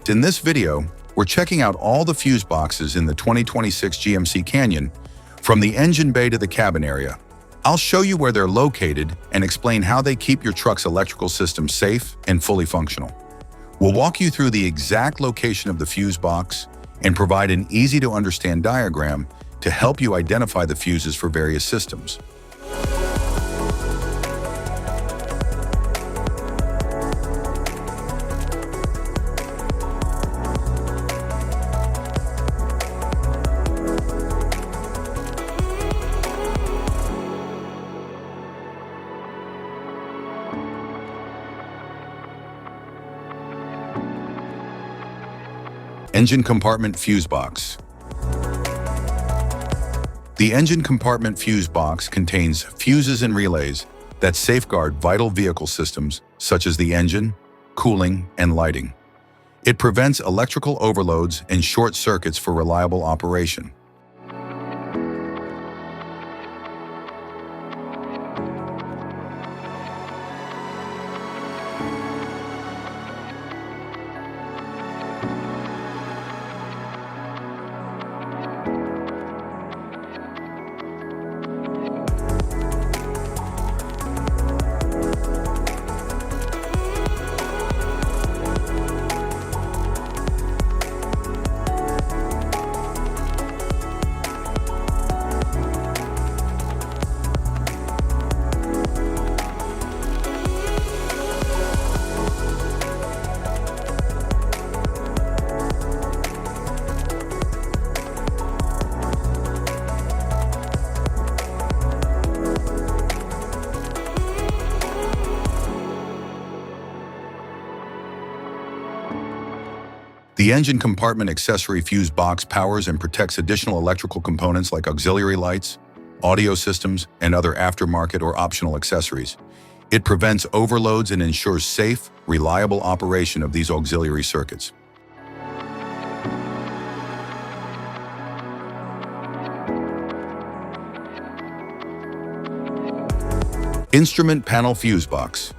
In this video, we're checking out all the fuse boxes in the 2026 GMC Canyon, from the engine bay to the cabin area. I'll show you where they're located and explain how they keep your truck's electrical system safe and fully functional. We'll walk you through the exact location of the fuse box and provide an easy-to-understand diagram to help you identify the fuses for various systems. Engine compartment fuse box. The engine compartment fuse box contains fuses and relays that safeguard vital vehicle systems such as the engine, cooling, and lighting. It prevents electrical overloads and short circuits for reliable operation. The engine compartment accessory fuse box powers and protects additional electrical components like auxiliary lights, audio systems, and other aftermarket or optional accessories. It prevents overloads and ensures safe, reliable operation of these auxiliary circuits. Instrument panel fuse box.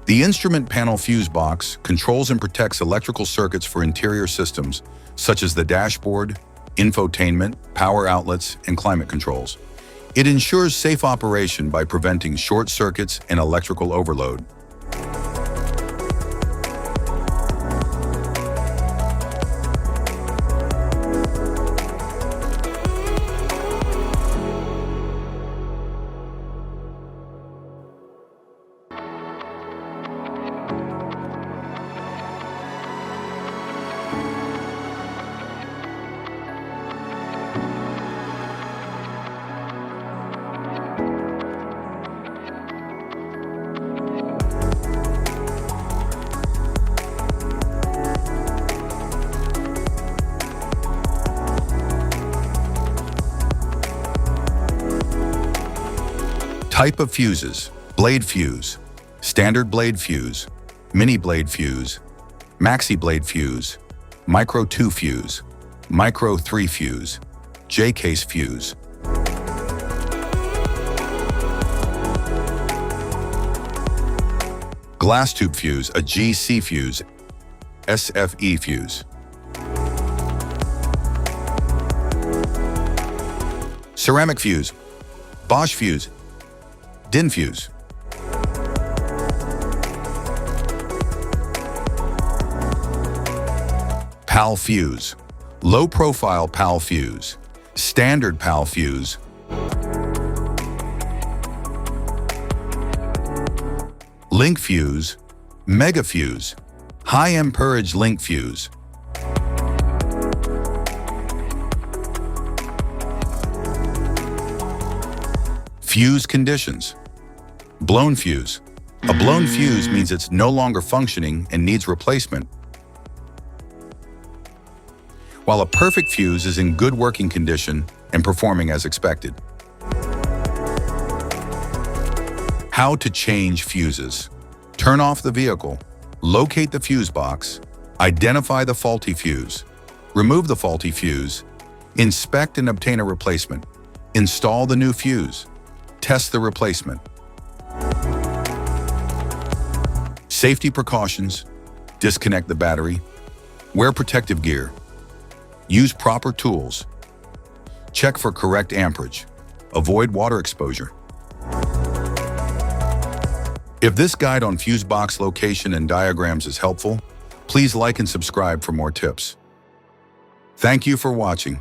The instrument panel fuse box controls and protects electrical circuits for interior systems such as the dashboard, infotainment, power outlets, and climate controls. It ensures safe operation by preventing short circuits and electrical overload. Type of fuses: blade fuse, standard blade fuse, mini blade fuse, maxi blade fuse, micro 2 fuse, micro 3 fuse, J-case fuse. Glass tube fuse, a GC fuse, SFE fuse. Ceramic fuse, Bosch fuse, DIN fuse. PAL fuse, low profile PAL fuse, standard PAL fuse. Link fuse, mega fuse, high amperage link fuse. Fuse conditions. Blown fuse. A blown fuse means it's no longer functioning and needs replacement, while a perfect fuse is in good working condition and performing as expected. How to change fuses. Turn off the vehicle, locate the fuse box, identify the faulty fuse, remove the faulty fuse, inspect and obtain a replacement, install the new fuse, test the replacement. Safety precautions: disconnect the battery, wear protective gear, use proper tools, check for correct amperage, avoid water exposure. If this guide on fuse box location and diagrams is helpful, please like and subscribe for more tips. Thank you for watching.